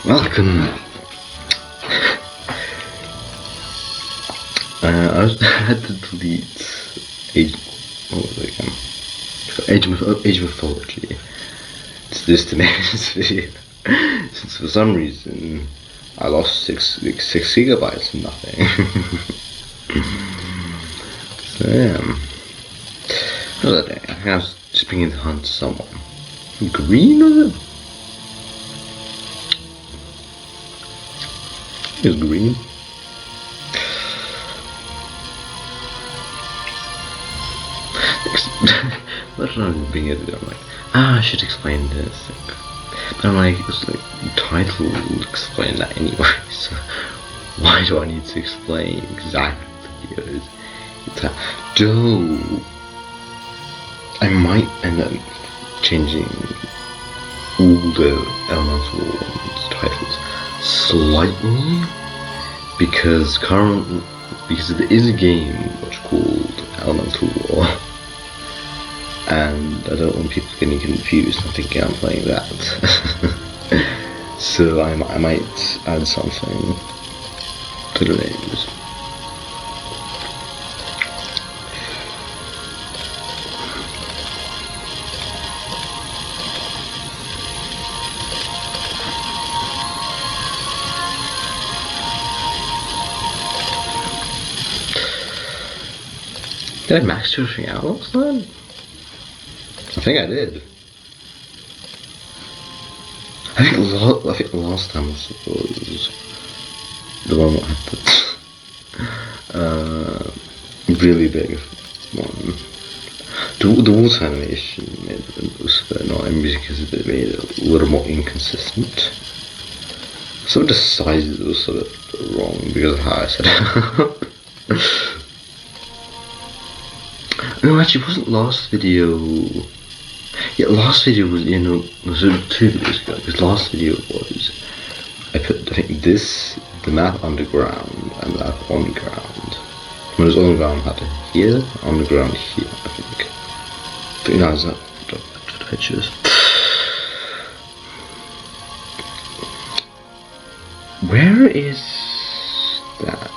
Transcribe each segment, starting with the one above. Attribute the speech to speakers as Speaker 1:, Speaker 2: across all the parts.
Speaker 1: Welcome. I had to delete Age. What was it again? Age Mythology. Just to make this video, since for some reason I lost 6 gigabytes and nothing. So yeah. The other day, I think I was just beginning to hunt someone. Green, was it? It was green. What did I being able to do? I'm like, I should explain this. But I'm like, it's like the title will explain that anyway. So why do I need to explain exactly? It's like, Joe. I might end up changing all the Elemental Ones titles slightly because there is a game which called Elemental War, and I don't want people getting confused and thinking I'm playing that. So I might add something to the names. Did I max everything out last time? I think I did. I think the last time was the one that had the really big one. The water animation made it was a bit annoying because it made it a little more inconsistent. Some of the sizes were sort of wrong because of how I set it up. No, actually, it wasn't last video. Yeah, last video was, it was 2 videos ago, because last video was, I think the map underground, and the map on ground. When it was on ground, I had it here, on the ground here, I think. But no, it's not, I choose. Where is that?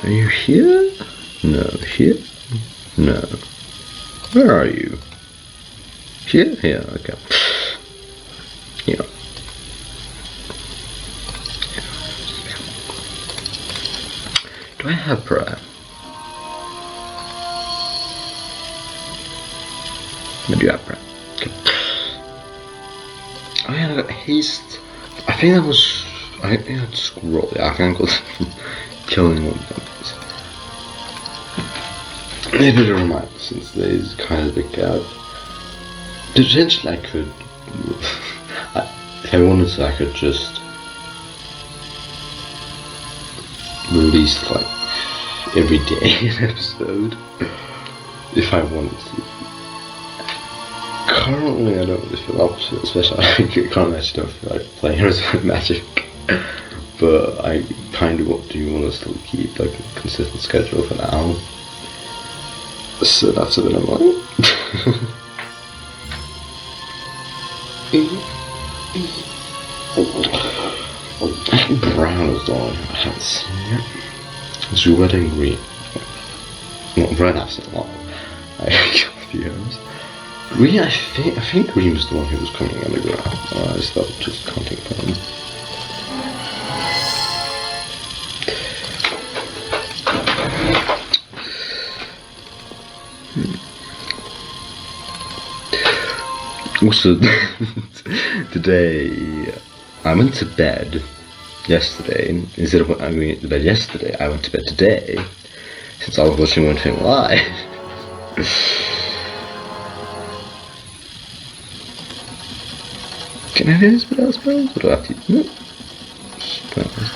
Speaker 1: Are you here? No, here? No. Where are you? Here? Here, okay. Yeah. Do I have prayer? I do have prayer. Okay. Oh yeah, I got haste. I think that was. I think I had scroll. Yeah, I think I got killing one thing. Maybe to remind, since there's kind of a big gap. Potentially I could, if I wanted to, I could just release like every day an episode, if I wanted to. Currently I don't really feel up to it, especially currently I actually don't feel like playing Resident Magic. But I kind of do want to still keep like a consistent schedule for now. So that's a bit annoying. I think brown is the one I haven't seen yet. It's red and green. Not red, I've seen a lot. I got a few of those. Green, I think green was the one who was coming underground. I stopped just counting for him. Also, today, I went to bed yesterday. Instead of going to bed yesterday, I went to bed today, since I was watching one thing live. Can I do this without spells? Or do I have to? No. Spells.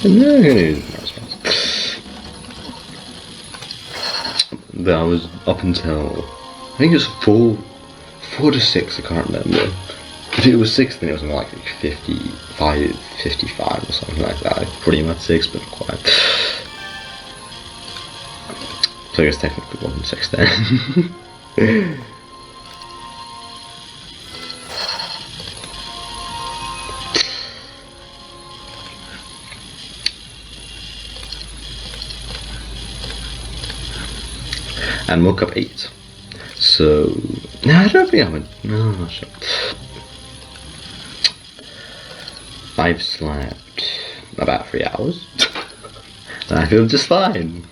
Speaker 1: No, I'm gonna use without spells. But I was up until, I think it was 4 to 6, I can't remember. If it was 6, then it was more like 55 or something like that. Pretty much 6, but not quite. So I guess technically it wasn't 6 then. and woke up 8. So, no, I don't think I went. No, I'm not sure. I've slept about 3 hours, and I feel just fine.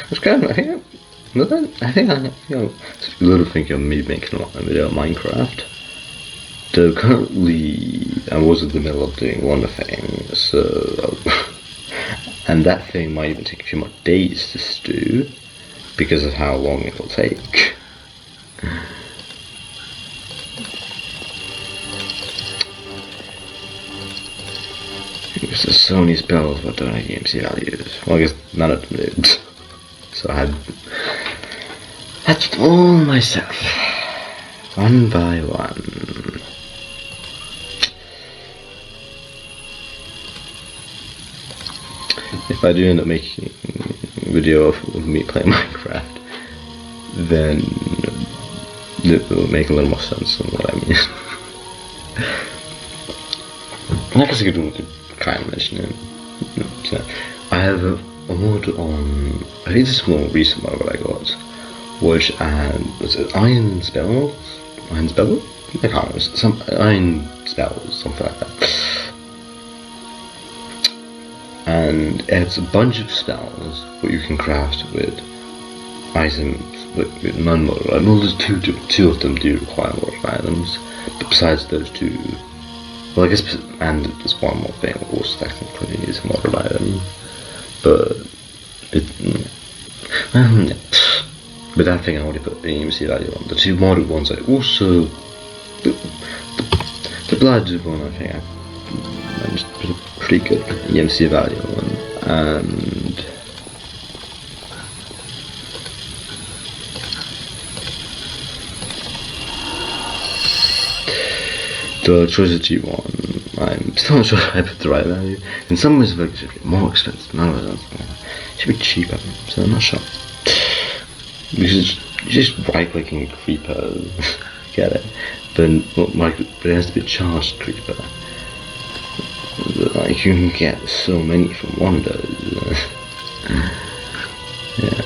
Speaker 1: It's kind of, I think little think of me making a video on Minecraft. So currently, I was in the middle of doing one thing, so and that thing might even take a few more days to do because of how long it will take. Because there's so many spells but don't have EMC values. Well, I guess none of them did. So I had to all myself, one by one. If I do end up making a video of me playing Minecraft, then it will make a little more sense on what I mean. I guess I could kind of mention it. So I have a mod on, I think this is more recent mod that I got, which was it Iron Spell? Iron Spell? I can't remember, some Iron Spells, something like that. And it's a bunch of spells that you can craft with items with non-model. I know there's two of them do require model items, but besides those two, well I guess, and there's one more thing, of course, technically is a model item, but but that thing I already put the EMC value on. The two model ones I also, the blood one I think I managed to put a pretty good EMC value on, and the Trilogy one, I'm still not sure if I put the right value. In some ways it should be more expensive, none of it should be cheaper, so I'm not sure. Because you're just right clicking a creeper, get it, but it has to be a charged creeper. Like you can get so many from one of those. Yeah.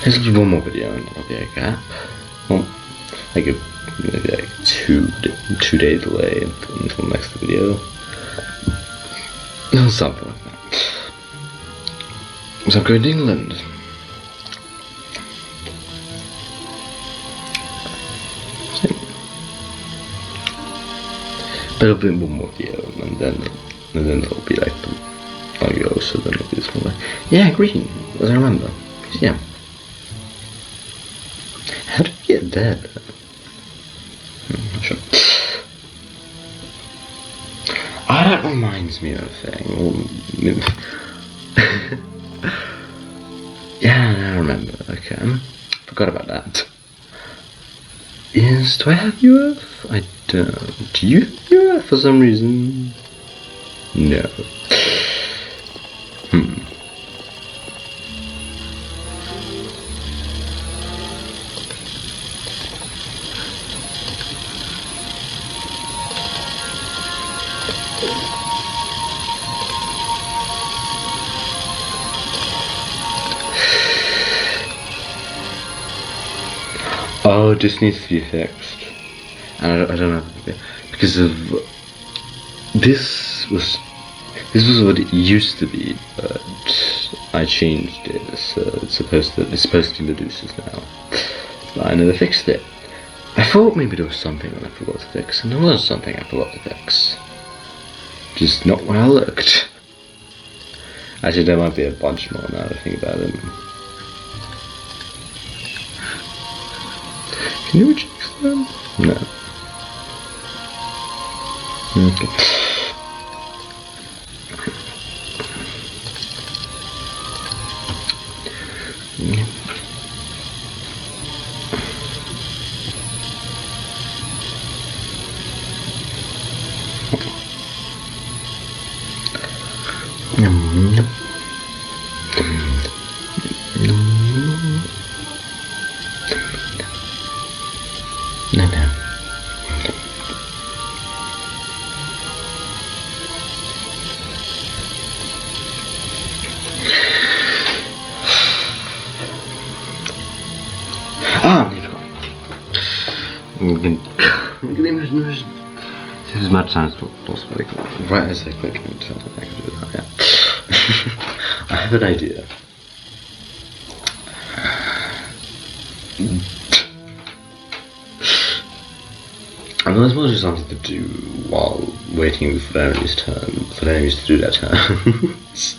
Speaker 1: This will be one more video and there'll be a gap. Well, like maybe like two day delay until the next video. Something like that. So I'm going to England. But it'll be one more video and then it'll be like audio, so then it'll be this one. Yeah, green, as I remember. Yeah. How did we get there? Not sure. Oh, that reminds me of a thing. Yeah, I remember. Okay. Forgot about that. Do I have UF? I don't. Do you have UF for some reason? No. Oh, this needs to be fixed, and I don't know because of this was what it used to be, but I changed it, so it's supposed to be Medusa's now. But I never fixed it. I thought maybe there was something that I forgot to fix, and there was something I forgot to fix. Just not when I looked. Actually, there might be a bunch more now that I think about it. Can you reject them? No. Okay. No. I'm gonna as much time as possible. Right as I click into it, I can do that, yeah. I have an idea. And there's more just something to do while waiting for the enemy's turn, for the enemies to do their turns.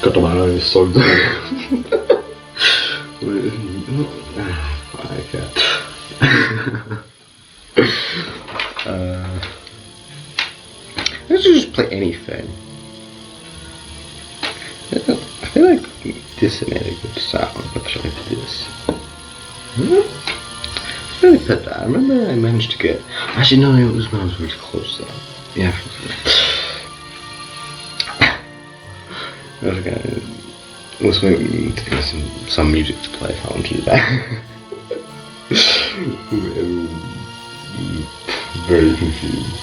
Speaker 1: Got my own song. Let's just play anything. I feel like this made a good sound. What should I do this? I really put that. I remember I managed to get. Actually, no, it was when I was really close though. Yeah. I was waiting to get some music to play if I want to do that. Very confused.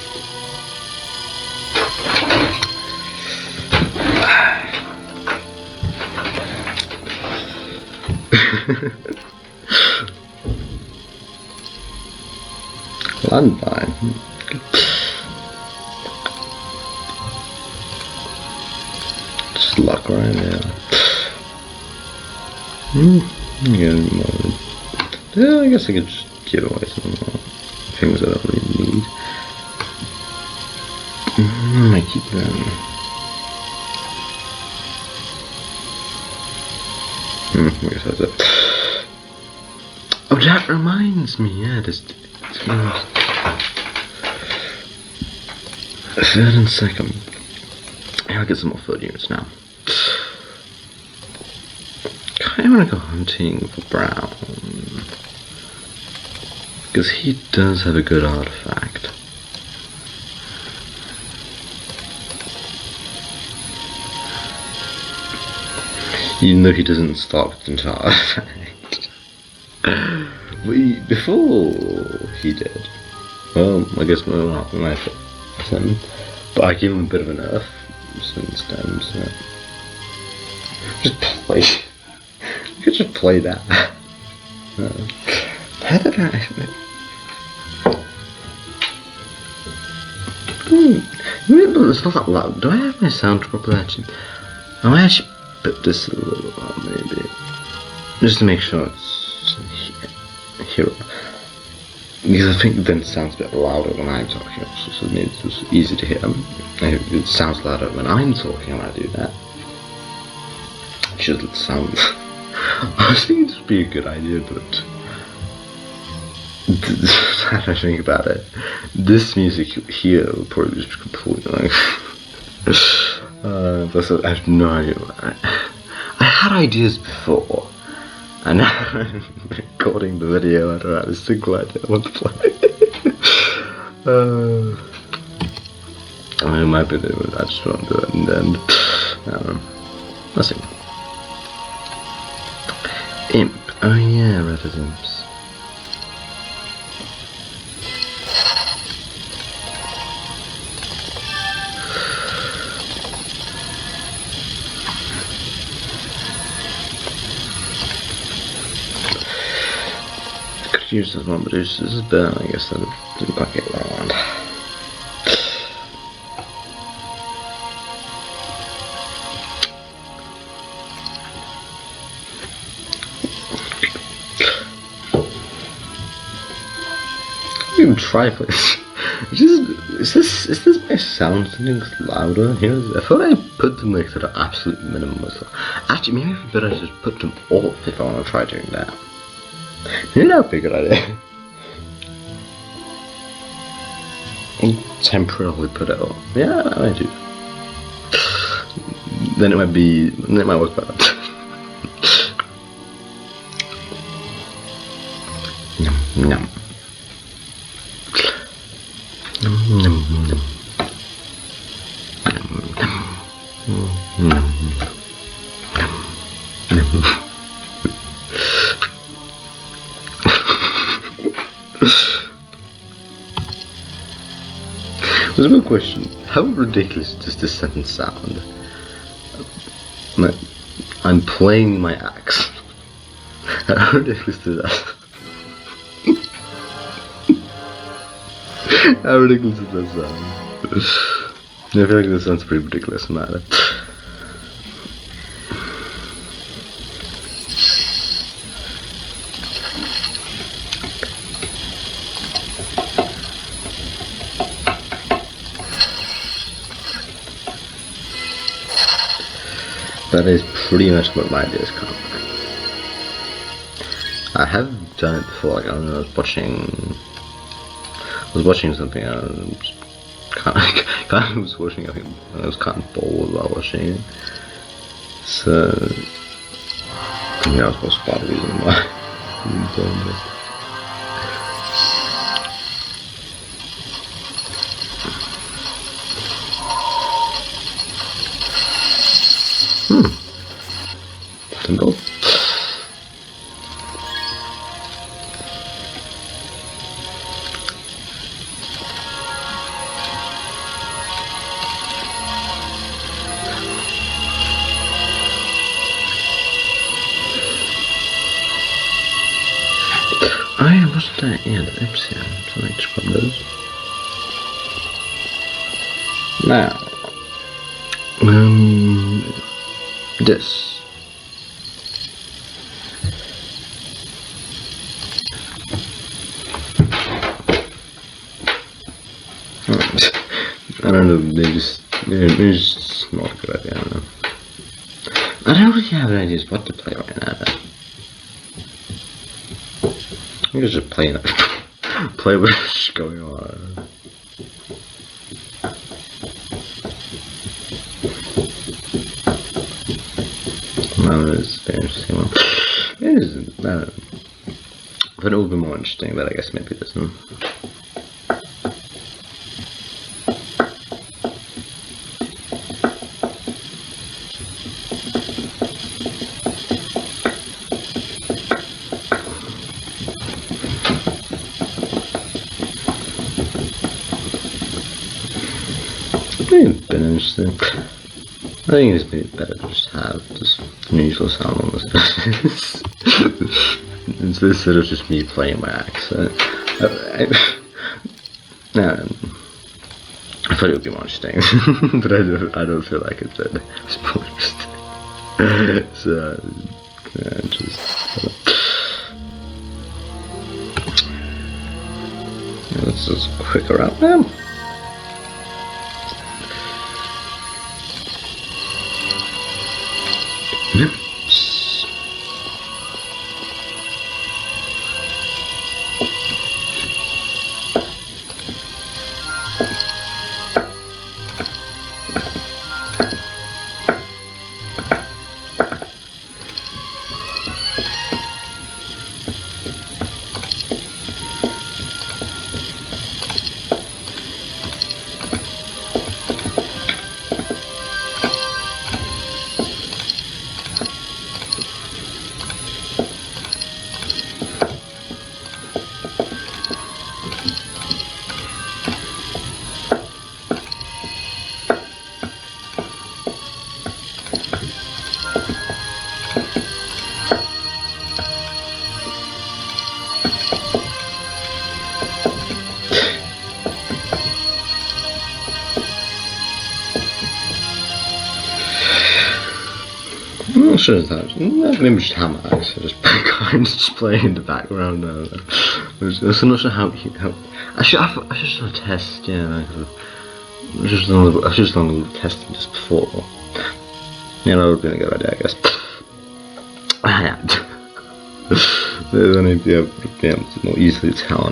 Speaker 1: Landmine. Just luck right now. Yeah, I guess I could just give away some more things I don't really need. I might keep them. I guess that's it. Oh, that reminds me, yeah, this third and second. Yeah, I'll get some more third units now. I want to go hunting for Brown, because he does have a good artifact. Even though he doesn't start with an artifact. Before he did. Well, I guess when I put him, but I gave him a bit of a nerf since then, so just play. You could just play that. How did I actually? It's not that loud. Do I have my sound properly actually? I might actually put this a little loud maybe. Just to make sure it's here. Because I think then it sounds a bit louder when I'm talking also, so it's easy to hear. It sounds louder when I'm talking when I do that. It should sound... I was thinking this would be a good idea, but... As I think about it, this music here will probably just completely like... I have no idea. I had ideas before, and now I'm recording the video. I don't have a single idea what to play. I might be doing it. I just want to do it, and then let's see. Imp. Oh yeah, Rapid Imps. could use this one, but this is a bit, I guess, that didn't quite get what I want. Even try for this. Is this my sound something louder here? I thought I put them like to the absolute minimum. Actually, maybe it'd be better to just put them off if I want to try doing that. Maybe that would be a good idea. And temporarily put it off. Yeah, I might do. Then it might work better. Yum, yum. Nom, nom, nom. Nom, nom. Nom, nom. There's one question. How ridiculous does this sentence sound? I'm playing my axe. How ridiculous is that? How ridiculous does that sound? I feel like this sounds pretty ridiculous, man. That is pretty much what my ideas come. I have done it before. Like, I don't know, I was watching something. I was kind of watching. I think I was kind of bored while watching it. So I think that was part of the reason why I'm doing this. Single. Wasn't that? Yeah, the Ipsium. So I just grab those. Now, this. I don't know, maybe just not a good idea, I don't know. I don't really have any ideas what to play right now, though. I'm just playing it. Play what's going on. Well, it's a very interesting one. It isn't, I don't know. But it would be more interesting, but I guess maybe it isn't. Been interesting. I think it's maybe better to just have just the usual sound on this. Instead of just me playing my axe. I thought it would be more interesting, but I don't feel like it's more interesting. So yeah, let's just quick around now. sure it's that. Maybe just hammer axe. Just kind of just playing in the background now. I'm not sure how. I should have a test. Yeah, I should have done a little testing just before. Yeah, that would have been a good idea, I guess. Then I'd be able to more easily tell.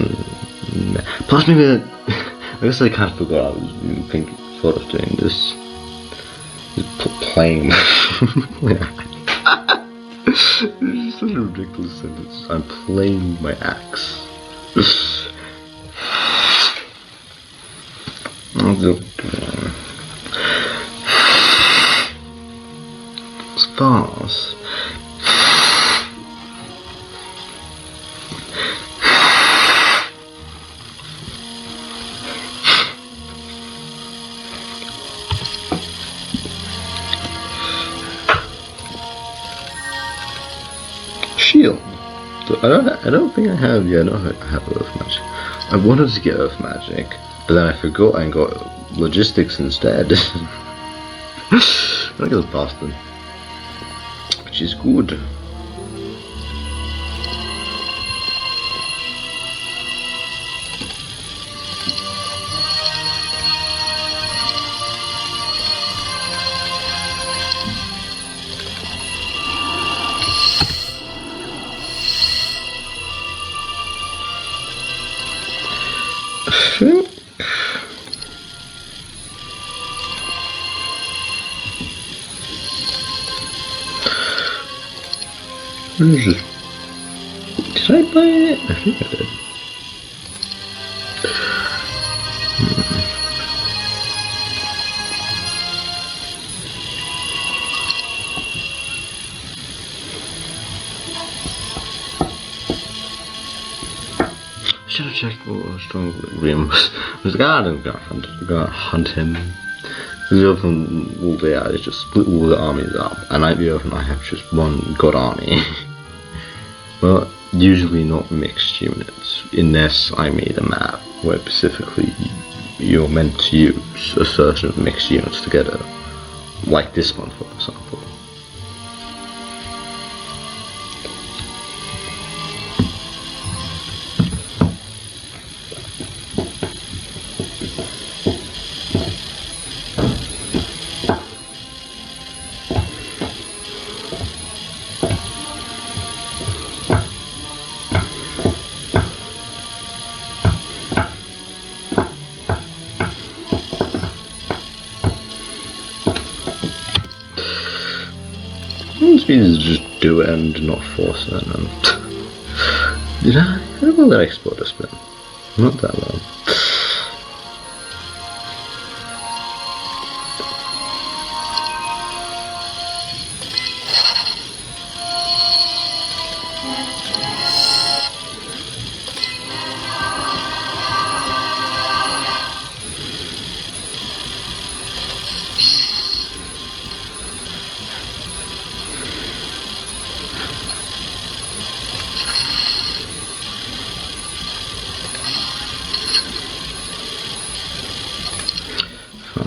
Speaker 1: Plus, maybe I guess I kind of forgot I was even thought of doing this. Playing. It's such a ridiculous sentence. I'm playing my axe. It's fast. Shield. I don't think I have. Yeah, I don't have Earth Magic. I wanted to get Earth Magic, but then I forgot and got Logistics instead. I got the Boston, which is good. What is this? Did I buy it? I think I did. Should have checked what strong Liam was. I'm gonna hunt him. Because often all they are is just split all the armies up, and I often I have just one god army. But usually not mixed units, unless I made a map where specifically you're meant to use a certain mixed units together, like this one for example. Is just do it and not force it. And did I? How long did I explore this bit? Not that long.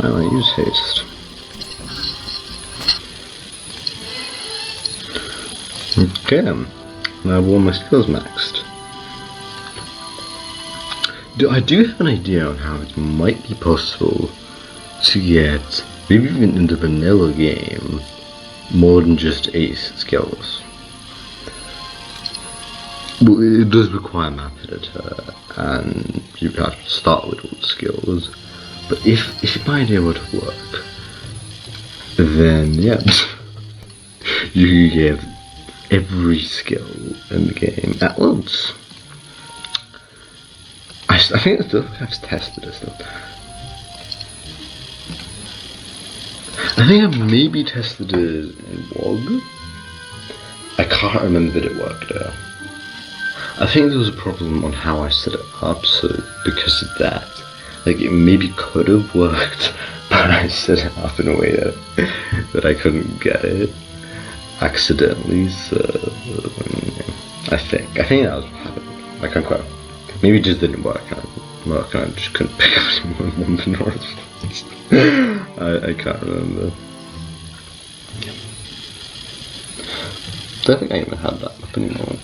Speaker 1: I use haste. Okay, now I have all my skills maxed. I do have an idea on how it might be possible to get, maybe even in the vanilla game, more than just 8 skills. Well, it does require a map editor, and you have to start with all the skills. But if my idea were to work, then yeah, you can get every skill in the game at once. I think I still have tested this though. I think I maybe tested it in WoG. I can't remember that it worked though. I think there was a problem on how I set it up, so because of that, like it maybe could have worked, but I set it up in a way that I couldn't get it accidentally. So I think that was what happened. I can't quite. Maybe it just didn't work. And I just couldn't pick up one of the North. I can't remember. don't think I even have that up anymore.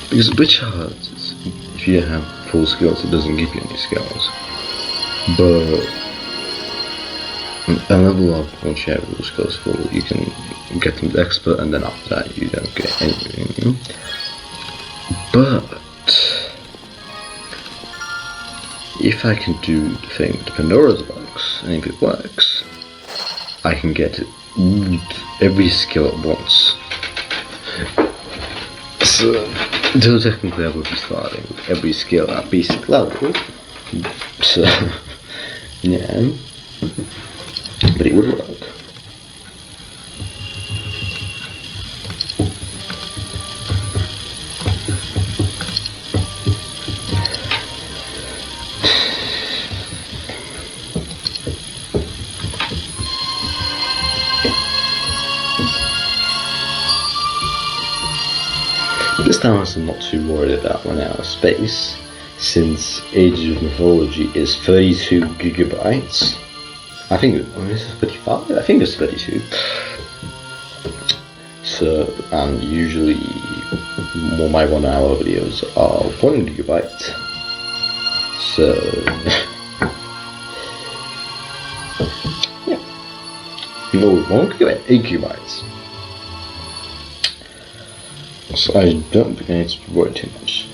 Speaker 1: Because Witch Hearts, if you have full skills, it doesn't give you any skills. But a level up, once you have full skills full, you can get them to expert, and then after that you don't get anything. But if I can do the thing the Pandora's box, and if it works, I can get every skill at once. So technically I would be starting with every skill at basic level. So yeah, but it would work. This time I'm not too worried about running out of space, since Age of Mythology is 32 gigabytes. I think it's 35? I think it's 32. So, and usually my 1 hour videos are 1 gigabyte. So, yeah. No, 1 gigabyte, 8 gigabytes. So I don't think I need to worry too much.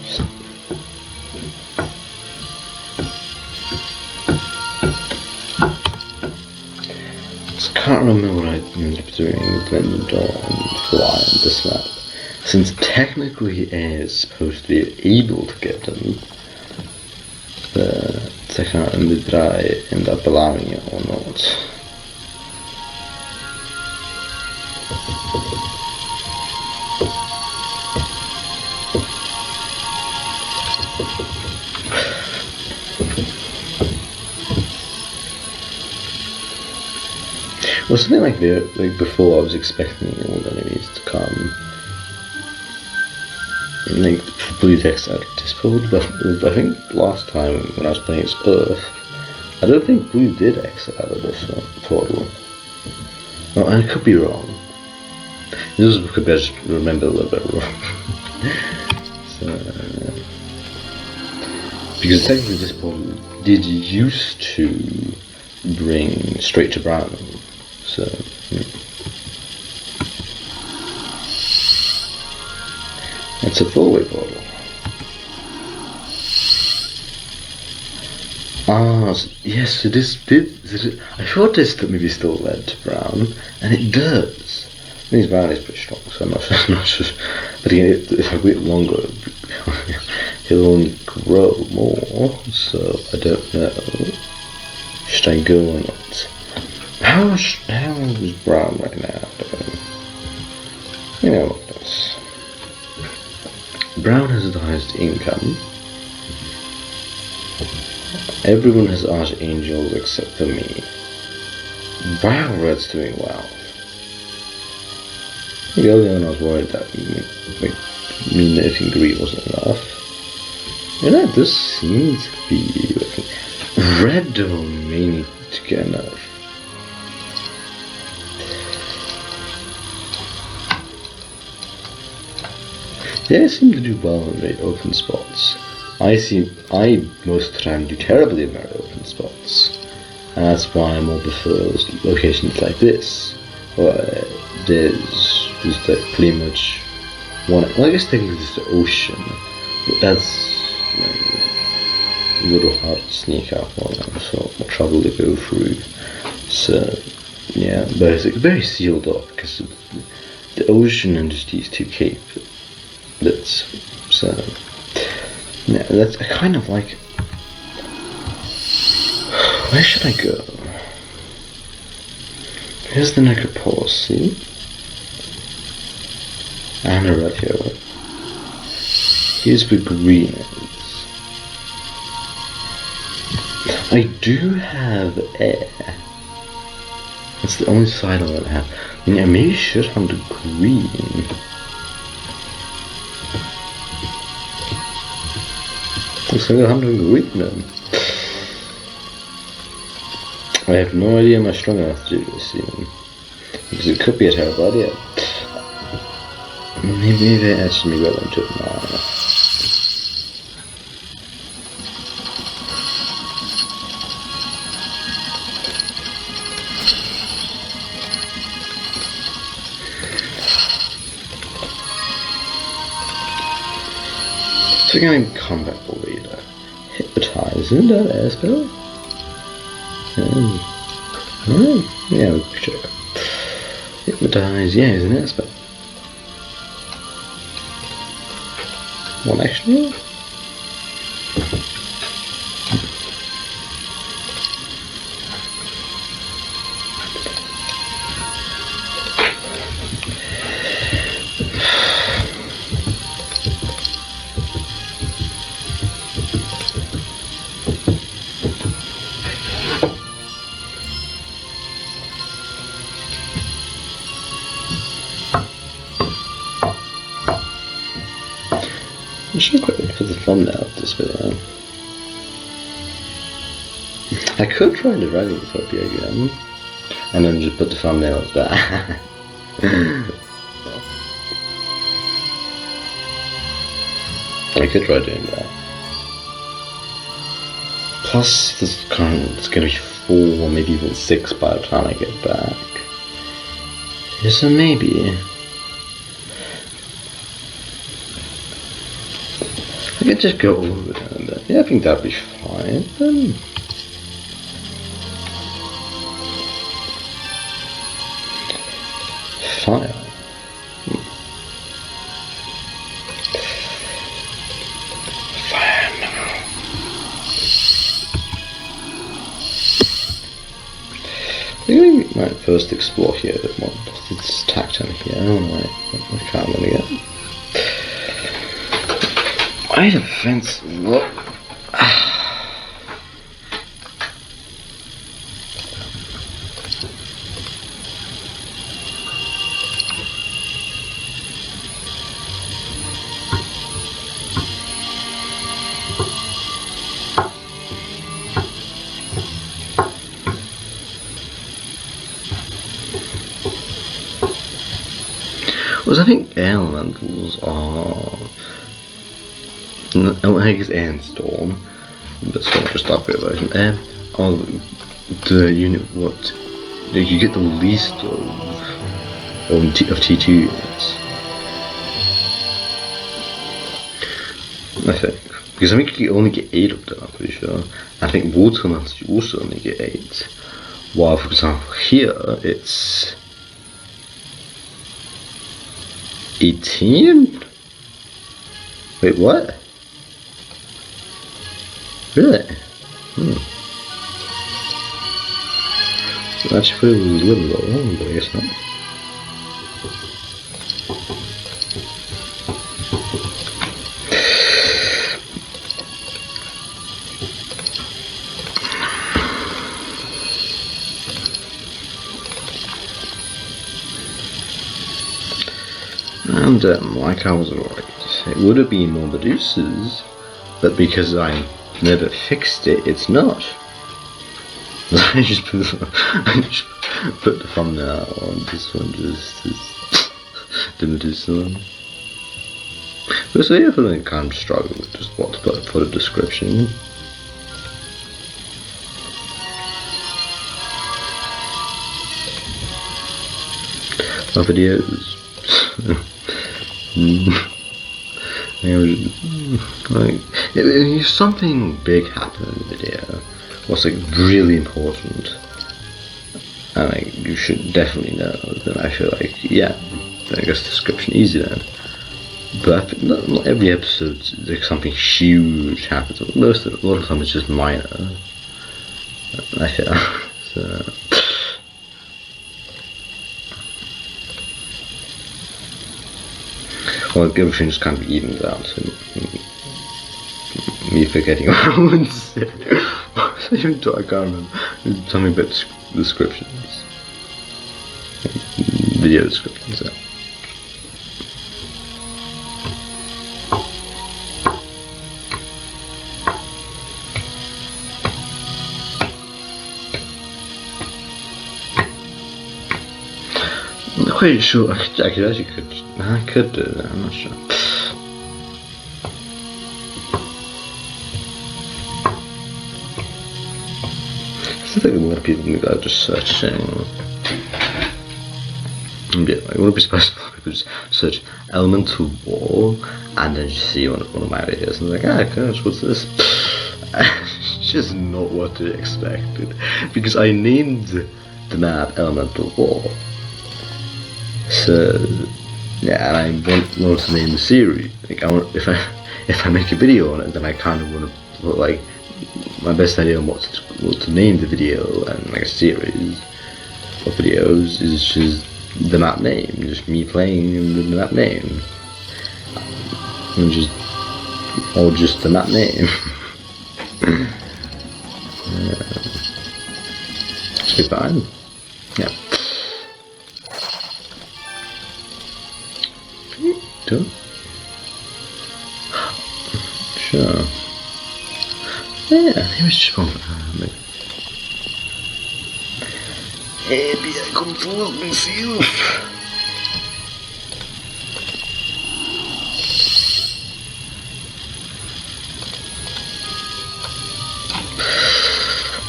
Speaker 1: Just can't remember what I ended up doing with Lindor and Fly and this map. Since technically A is supposed to be able to get them, I can't remember did I end up allowing it or not. Well, something like before, I was expecting all the enemies to come. Like blue text out of Discord, but I think last time when I was playing as Earth, I don't think blue did exit out of this portal. Oh, I could be wrong. This is because I just remember a little bit wrong. So, because technically this portal did used to bring straight to Brown. So, it's a four-way portal. Ah, yes, it is. I thought this maybe still led to Brown, and it does. I think Brown is pretty strong, so I'm not sure. But again, if I wait longer, he'll only grow more. So I don't know. Should I go or not? How is Brown right now? You know what this. Brown has the highest income. Everyone has archangels except for me. Wow, Red's doing well. The only one I was worried that me nerfing green wasn't enough. You know, this seems to be working. Red though may need to get enough. They seem to do well in very open spots. I most of the time do terribly in very open spots. And that's why I more prefer locations like this, where there's just like pretty much one. Well, I guess technically it's the ocean, but that's a little hard to sneak out on them, so more trouble to go through. So yeah, but it's very sealed off because of the ocean and just these two capes. That's so. Yeah, that's I kind of like. Where should I go? Here's the necropolis, see? And a red here. Here's where green is. I do have air. That's the only side I don't have. I mean, I maybe should have the green. Looks like 100 Greenham. I have no idea am I strong enough to do this even. Because it could be a terrible idea. Maybe they actually got into it now. Triggering combat ball leader. Hypnotize, isn't that an air spell? Yeah, we can check. Hypnotize, yeah, is an air spell. One action? I should quickly put the thumbnail of this video. I could try the Dragonphobia again, and then just put the thumbnail of that. I could try doing that. Plus, this current it's gonna be 4 or maybe even 6 by the time I get back. So maybe. I could just go over there and then. Yeah, I think that'd be fine. Fire. Fire now. I think we might first explore here a bit more. It's tacked in here. I can't really get. I defense. What? I think elementals are. I guess air and storm. That's not just upgrade version. Air are the unit what you get the least of T2 units. I think. Because I think you only get 8 of them, I'm pretty sure. I think water elementals you also only get 8. While for example here it's 18? Wait, what? Really? That's pretty little low, but I guess not. And like I was right, it would have been more Medusas, but because I never fixed it, it's not. I just put the thumbnail on this one, just the Medusa one. But so yeah, I kind of struggle with just what to put for the description. My videos. If something big happened in the video, what's like really important, and like you should definitely know, then I feel like yeah, then I guess description easy then. But not every episode like something huge happens. A lot of the time it's just minor. I feel so. Well, everything just kind of evens out, so me forgetting what I want to say. I can't remember. Something about descriptions. Video descriptions, yeah. I'm not quite sure. I could do that. I'm not sure. I think a lot of people are just searching. Yeah, it wouldn't be surprised if people just search elemental wall and then just see one of my videos and they're like, gosh, what's this? It's just not what they expected, because I named the map Elemental Wall. So yeah, and I want to name the series. Like, if I make a video on it, then I kind of want to put like my best idea on what to name the video, and like a series of videos is just the map name, just me playing the map name, and just the map name. Should be fine. Yeah. Done. Sure. Yeah, he was just one. Maybe I confused myself.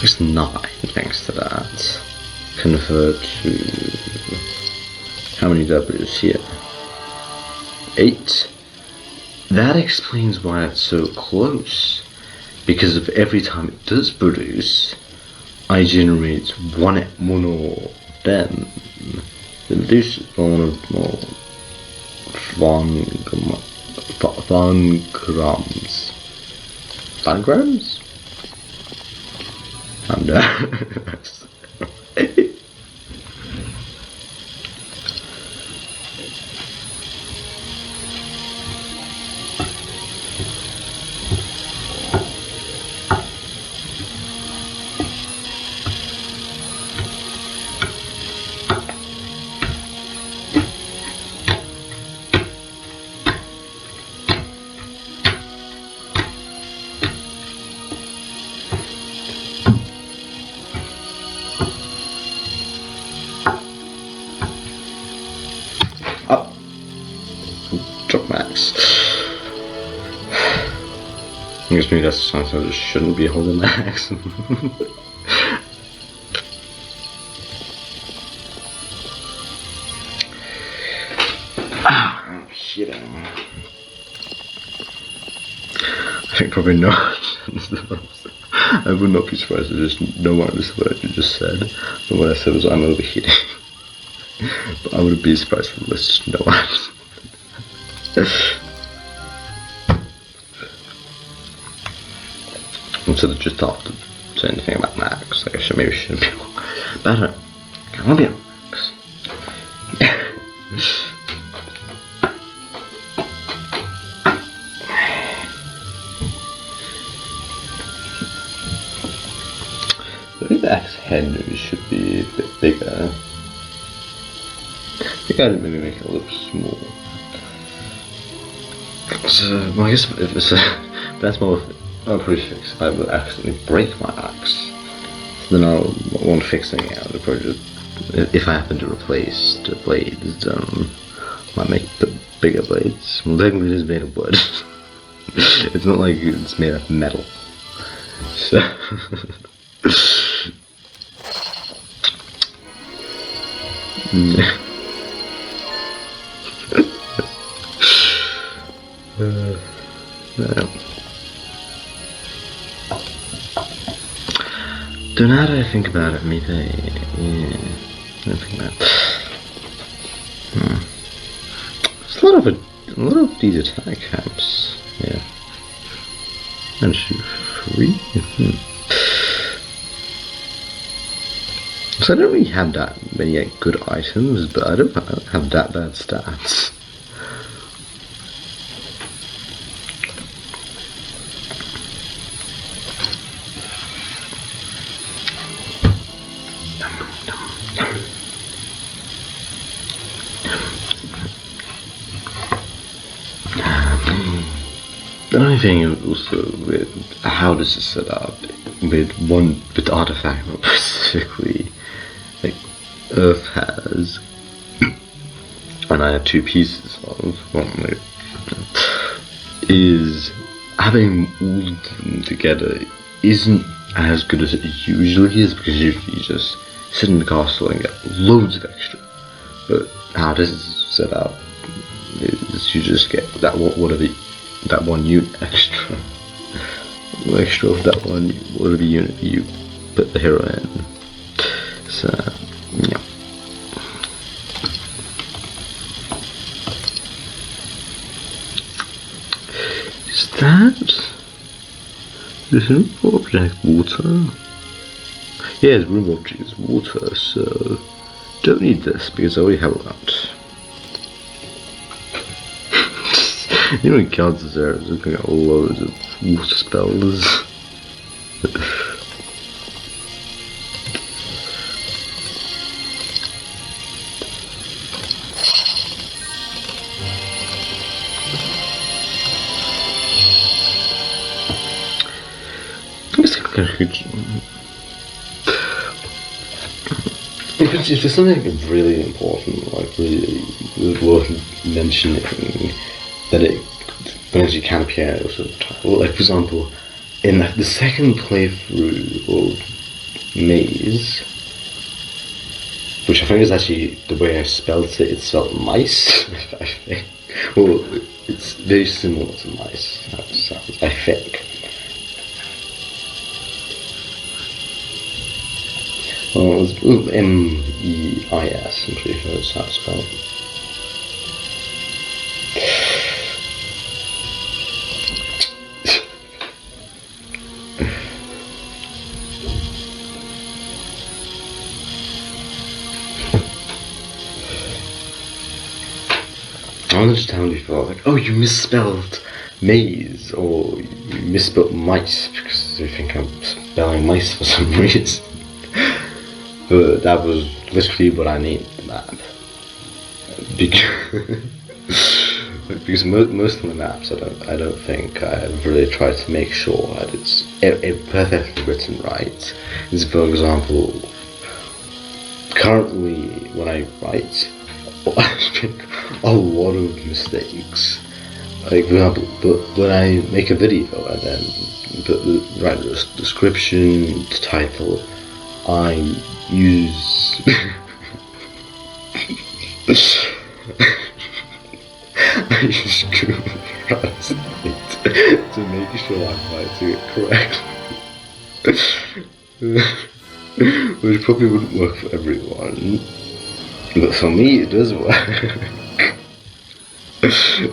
Speaker 1: It's 9 thanks to that. Convert to how many W's here? 8. That explains why it's so close. Because of every time it does produce, I generate one of them. It produces one of more Vangrams. Vangrams? I'm done. Drop max. I guess maybe that's the chance I just shouldn't be holding max. Oh shit. I think probably not. I would not be surprised if just no one understood what I just said. But what I said was I'm overheating. But I wouldn't be surprised if there's just no one. Instead of just thought to say anything about Max, like maybe shouldn't be better. I want to be Max. I think the X head should be a bit bigger. I think I'd maybe make it look small. So, well, I guess if it's that's more I'll probably fix if I will accidentally break my axe. So then I'll want fixing it. I'll probably just, if I happen to replace the blades, might make the bigger blades. Well, technically it is made of wood. It's not like it's made of metal. So yeah. So now that I think about it, maybe yeah, I think about There's a lot of these attack camps. Yeah. And shoot free. So I don't really have that many good items, but I don't have that bad stats. The only thing also with how this is set up with the artifact specifically, like Earth has and I have two pieces of, is having all of them together isn't as good as it usually is, because usually you just sit in the castle and get loads of extra. But how this is set up is you just get that one unit extra. Extra of that one, whatever unit you put the hero in. So, yeah. Is that... Is an object water? Yes, room object is water, so don't need this because I already have a lot. You know, it counts as there, looking at loads of water spells. If there's something really important, like really worth mentioning, that it actually can appear as a title. Like, for example, in the second playthrough of Maze, which I think is actually the way I spelled it, it's spelled mice, I think. Well, it's very similar to mice, how it sounds, I think. Well, it was M-E-I-S, I'm pretty sure that's how it's spelled. I wanted to tell people, like, oh, you misspelled maze, or you misspelled mice, because they think I'm spelling mice for some reason. But that was literally what I named the map. Because most of the maps, I don't think I've really tried to make sure that it's perfectly written right. Is, for example, currently when I write, I make a lot of mistakes. Like, for example, but when I make a video and then write the description, the title, I use I use Google Translate to make sure I'm writing it correctly. Which probably wouldn't work for everyone, but for me it does work.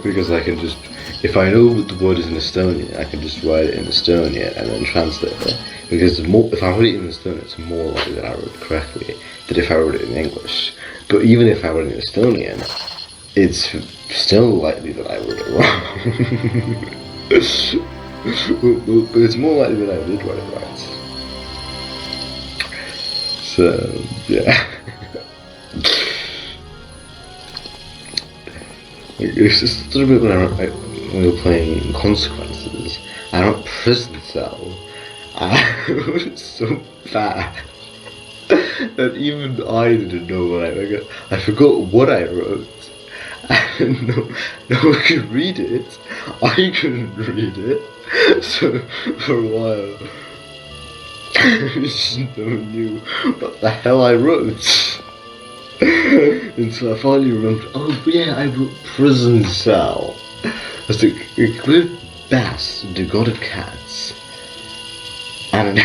Speaker 1: Because I can just, if I know what the word is in Estonian, I can just write it in Estonian and then translate it. Because if I wrote it in Estonian, it's more likely that I wrote it correctly than if I wrote it in English. But even if I wrote it in Estonian, it's still likely that I wrote it wrong. But it's more likely that I did write it right. So, yeah. It's just a little bit when we were playing Consequences, I wrote Prison Cell. It was so bad that even I didn't know what I forgot what I wrote, and no one could read it. I couldn't read it, so for a while no one knew what the hell I wrote. Until I finally remembered, oh yeah, I wrote Prison Cell. I was like, include Bass, the god of cats. And I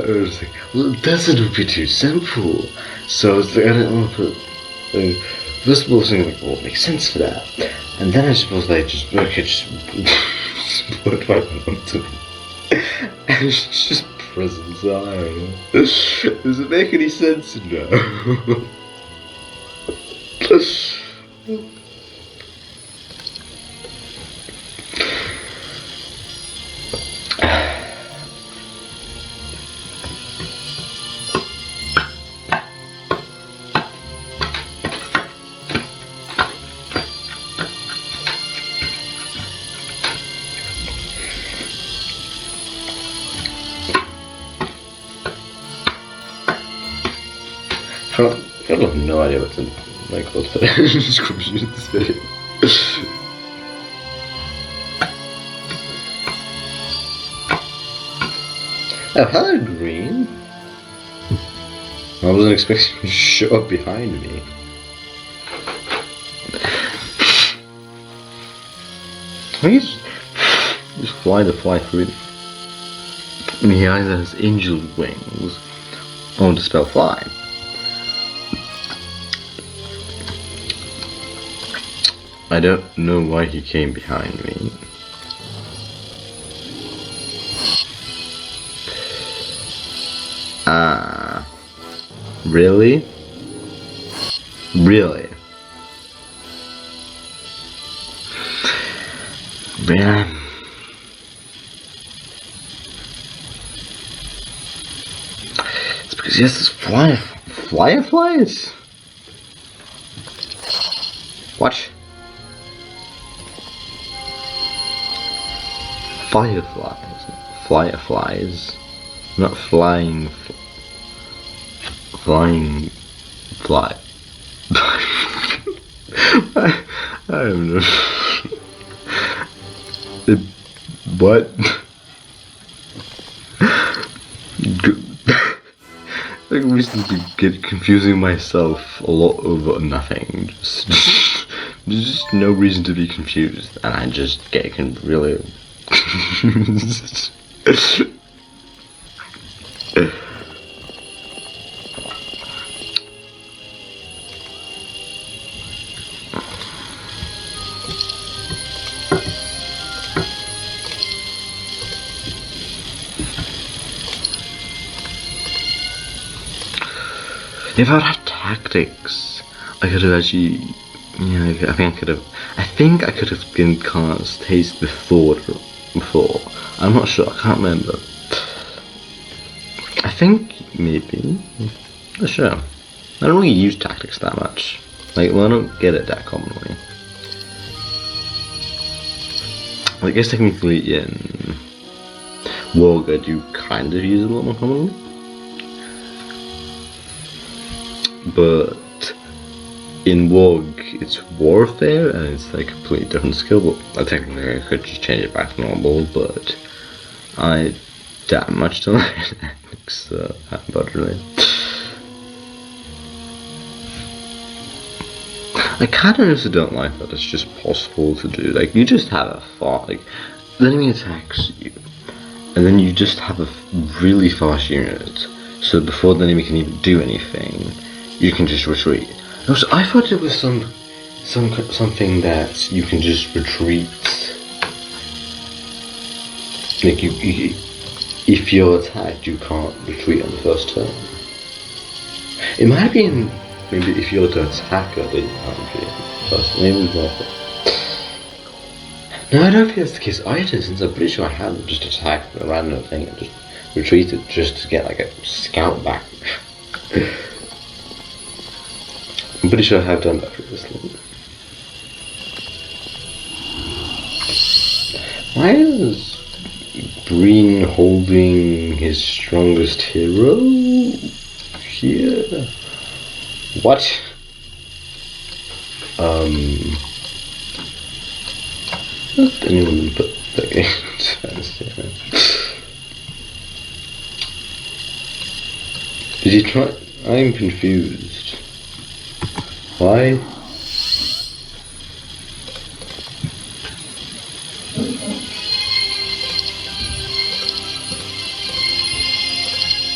Speaker 1: was like, well, that's a little bit too simple. So I was like, I don't want to put, first of all, something like, well, it makes sense for that. And then I suppose I just put my mom to me. And it's just Prison Cell, I don't know. Does it make any sense? No. I have no idea what to what the description of this video. Oh, hello, Green. I wasn't expecting you to show up behind me. I guess just fly the fly through. And he either has angel wings or dispel fly. I don't know why he came behind me. Really? Really? Yeah. It's because yes, this fireflies. What? Fireflies, not flying. Flying fly. I don't know. What? I'm recently get confusing myself a lot over nothing. Just no reason to be confused, and I just get really. If I'd had tactics, I could have actually, I think I could have given Cars taste before. I'm not sure, I can't remember. I think maybe, not sure. I don't really use tactics that much. I don't get it that commonly. I guess technically in WoG I do kind of use it a lot more commonly. But in WoG, it's warfare, and it's like a completely different skill. But technically, I could just change it back to normal, but I that much don't like tactics, so that bothered me. I kind of also don't like that it's just possible to do. Like, you just have a fight, like, the enemy attacks you, and then you just have a really fast unit. So before the enemy can even do anything, you can just retreat. Also, I thought it was something that you can just retreat. Like you, if you're attacked, you can't retreat on the first turn. It might be in maybe if you're the attacker that you can't retreat on the first turn. Maybe worth it. No, I don't think that's the case either, since I'm pretty sure I had just attacked a random thing and just retreated just to get like a scout back. I'm pretty sure I have done that previously. Why is Green holding his strongest hero here? What? Not anyone but the game fans here. Did you try? I'm confused. Why?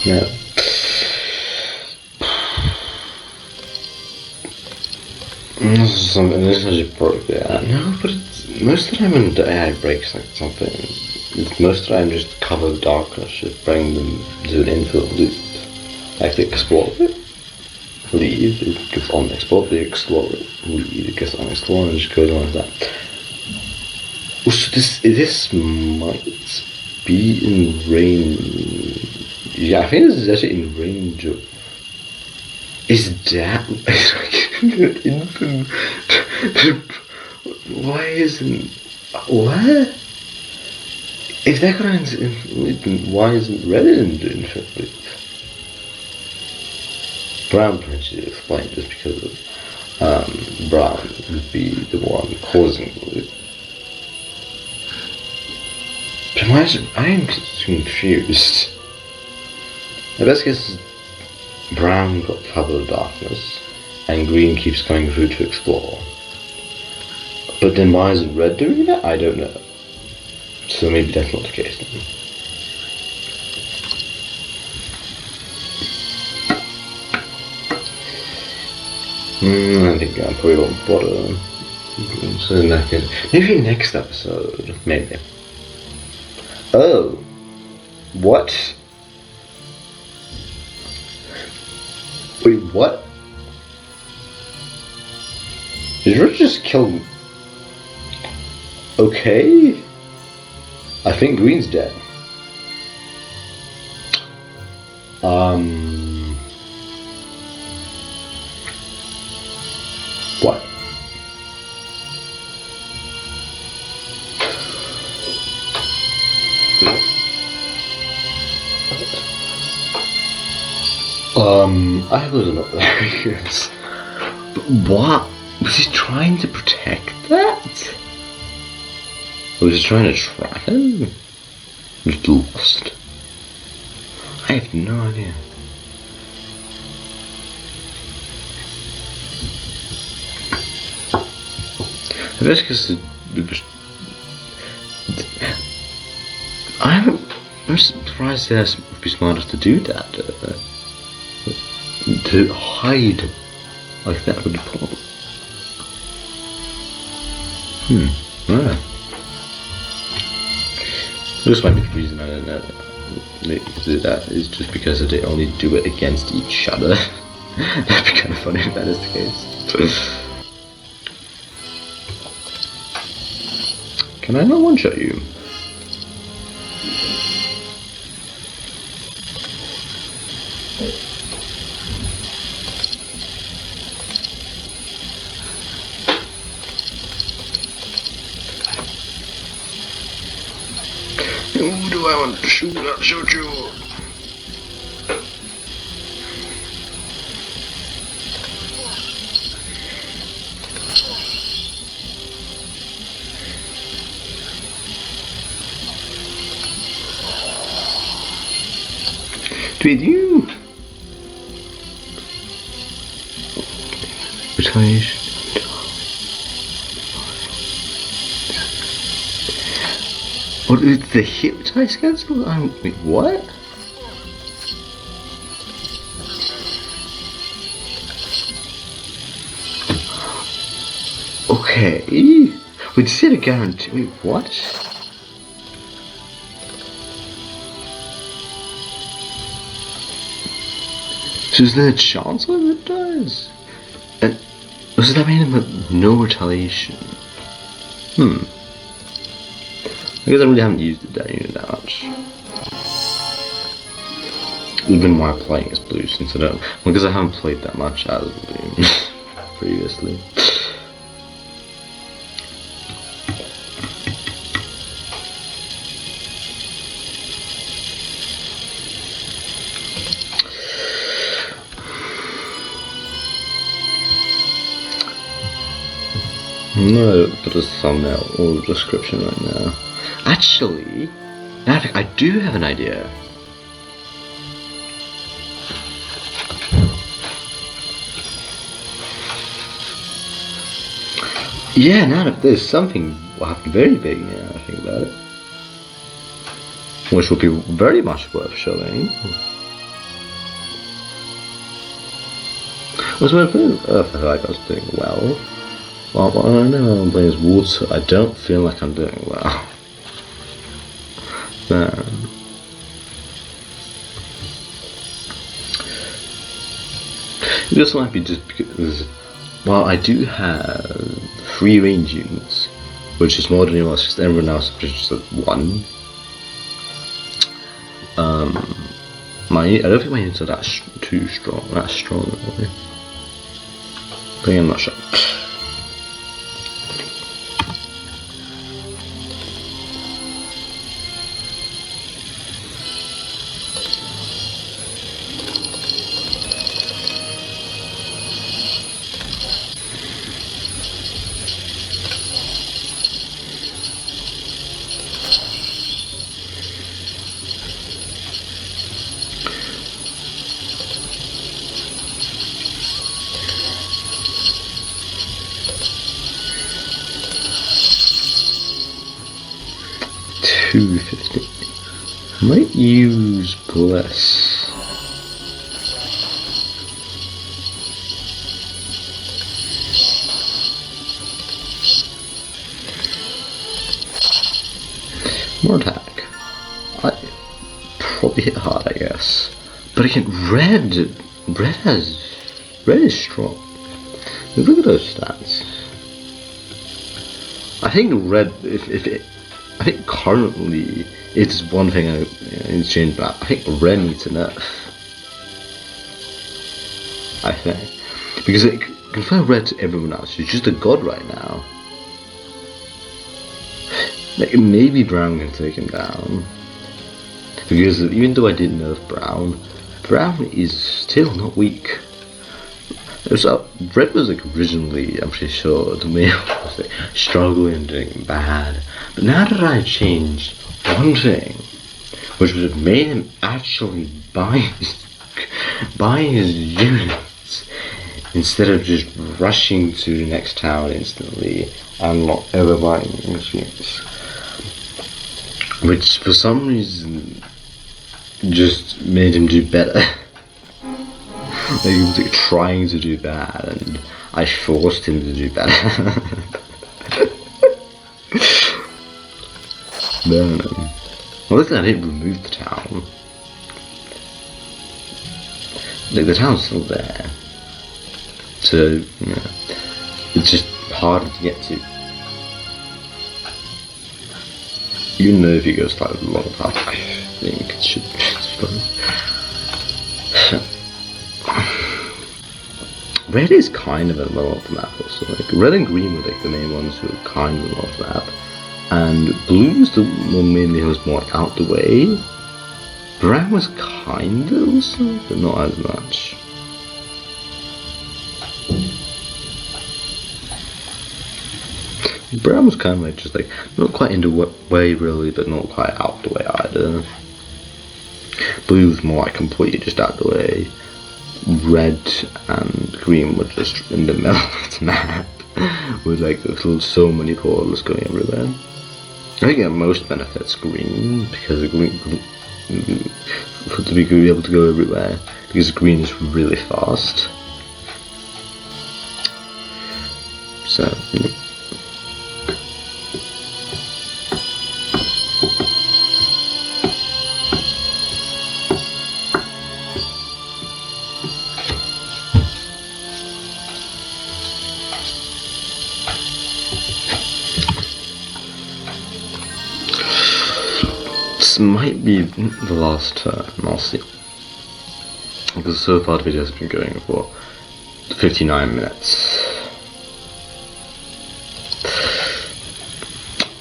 Speaker 1: Yeah. This is something. This actually broke the AI. No, but it's most of the time when the AI breaks like something, most of the time just cover darkness, just bring them to an infinite loop, like they explore it. Leave, it gets on explore, they explore it, leave, it gets on explore, and just goes on like that. Also, this might be in range. Yeah, I think this is actually in range of. Is that infinite? Why isn't what? If that guy's infinite, why isn't Red into infinite? Brown potentially explain just because of Brown would be the one causing Blue. But I am confused. The best guess is Brown got cover of darkness, and Green keeps going through to explore. But then why is Red doing that? I don't know. So maybe that's not the case then. I think I probably won't bother. So maybe next episode. Maybe. Oh. What? Wait, what? Did Red just kill... Okay. I think Green's dead. What? I was not very curious. But what? Was he trying to protect that? Or was he trying to trap him? Just lost. I have no idea. I guess because I'm surprised they would be smart enough to do that. To hide like that with the problem. Yeah. This might be the reason I don't know they do that is just because they only do it against each other. That'd be kind of funny if that is the case. Can I not one-shot you? Who do I want to shoot? I'll shoot you. With you. Retaliation. What is the hypnotize cancel? Wait, what? Okay. We'd set a guarantee. Wait, what? So is there a chance of it dies? And does that mean with no retaliation? I guess I really haven't used that unit that much. Even while playing as Blue, since I don't, because I haven't played that much as Blue previously. No, put a thumbnail or description right now. Actually, I do have an idea. Yeah, now that there's something very big now, I think about it. Which will be very much worth showing. I was playing Earth, I feel like I was doing well. Well, I know I'm playing as Water, I don't feel like I'm doing well. This might be just because, well, I do have 3 range units, which is more than anyone else, because everyone else is just at 1. I don't think my units are that too strong, really. But I'm not sure. 250. I might use Bless. More attack. I probably hit hard, I guess. But again, red is strong. Look at those stats. I think red, I think currently it's one thing I need to change, but I think red needs a nerf. I think because it compare red to everyone else. She's just a god right now. Like maybe Brown can take him down. Because even though I did nerf Brown is still not weak. So Red was like originally, I'm pretty sure, the male was like struggling and doing bad. But now that I changed one thing, which would have made him actually buy his units instead of just rushing to the next town instantly and not ever buying his units, which for some reason just made him do better. Like he was like trying to do bad and I forced him to do better. Then, well, listen, I didn't remove the town. Like, the town's still there. So, yeah, it's just harder to get to. Even though if you go slightly long path, I think it should be fun. Red is kind of in the middle of the map also. Like, red and green were like the main ones who were kind of in the middle of the map. And blue was the one mainly who was more out the way. Brown was kind of also, but not as much. Brown was kind of like just like not quite in the way really, but not quite out the way either. Blue was more like completely just out the way. Red and green were just in the middle of the map with like so many portals going everywhere. I think it most benefits green because green to be able to go everywhere because green is really fast. So. This might be the last turn, I'll see. Because so far the video has been going for 59 minutes.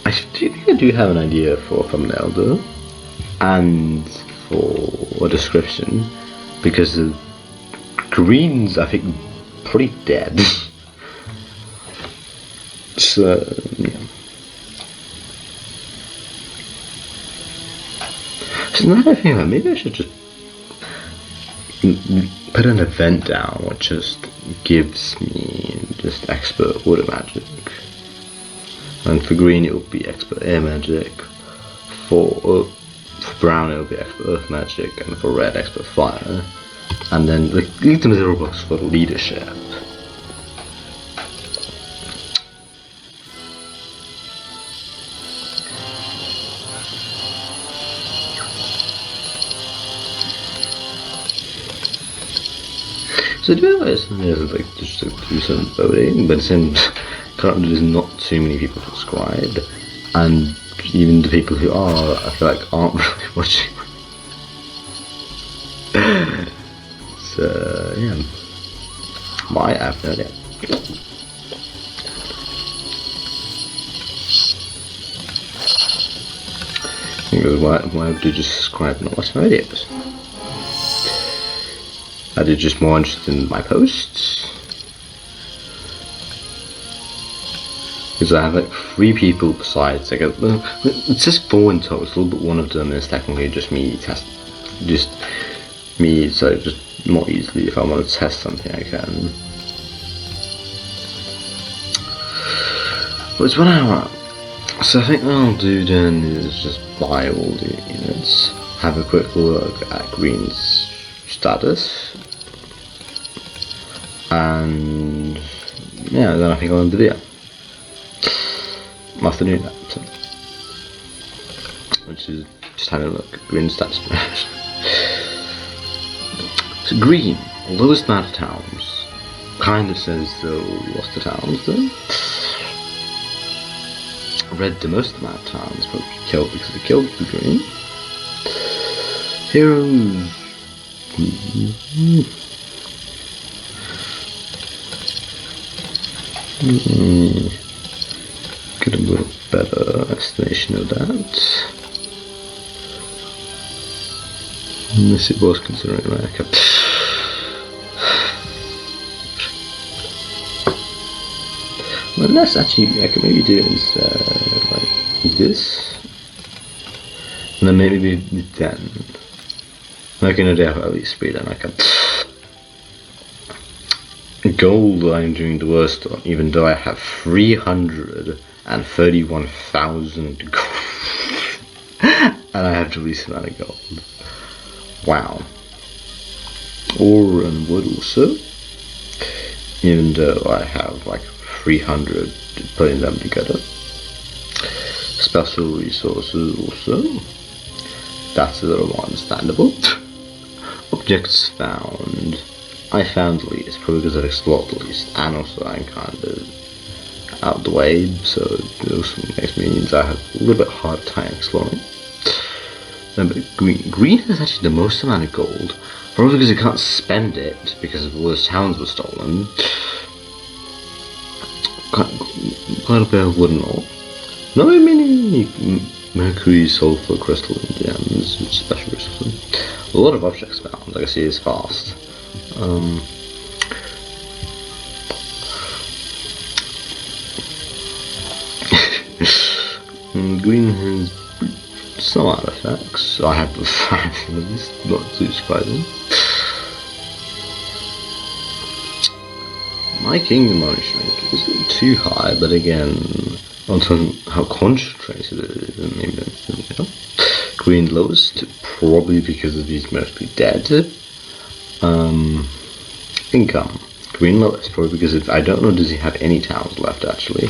Speaker 1: I think I do have an idea for a thumbnail though, and for a description, because the green's I think pretty dead. So yeah. So now that I think about it, maybe I should just put an event down which just gives me just expert water magic. And for green it will be expert air magic, for brown it will be expert earth magic, and for red expert fire. And then leave them 0 bucks for leadership. So I do realize there's like just to do some voting, but it seems currently there's not too many people subscribed, and even the people who are, I feel like aren't really watching. So yeah, I have no idea. Why would you just subscribe and not watch my videos? Are they just more interested in my posts? Because I have like 3 people besides, like it's just 4 in total, but one of them is technically just me so just more easily if I want to test something I can. But it's 1 hour. So I think what I'll do then is just buy all the units, have a quick look at Green's status, and yeah, then I think I'll end the video. Afternoon nap, so. Which is just having a look at Green's stats. So Green, lowest amount of towns, kind of says though lost the towns though. Red, the most amount of towns, probably killed because they killed the Green. Heroes. Get a little better estimation of that. Unless it was considering America. Well, that's actually, I could maybe do it instead, like this. And then maybe then. Like in a day, I'll at least speed and I can. Gold I'm doing the worst on, even though I have 331,000 gold. And I have the least amount of gold. Wow. Ore and wood also. Even though I have like 300 putting them together. Special resources also. That's a little more understandable. Objects found. I found the least, probably because I've explored the least, and also I'm kind of out of the way, so it also means I have a little bit hard time exploring. But green has actually the most amount of gold, probably because you can't spend it because all those towns were stolen. Quite a bit of wooden ore. Not very many mercury, sulfur, crystal, and gems, special resources. A lot of objects found, like I see it's fast. Green has some artifacts. I have the five at least, not too surprising. My kingdom money shrink isn't too high, but again, on how concentrated it is, maybe, you know. Green lowest, probably because of he's mostly dead. Income. Green lowest, probably because I don't know, does he have any towns left actually?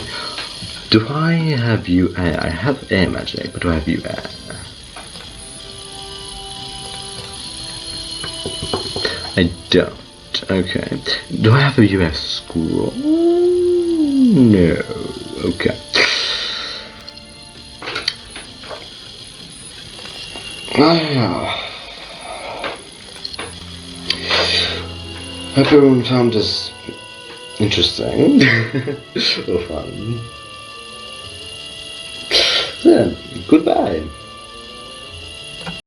Speaker 1: Do I have you air? I have air magic, but do I have you air? I don't. Okay. Do I have a US scroll? No. Okay. Hope everyone found this interesting or fun. So, goodbye.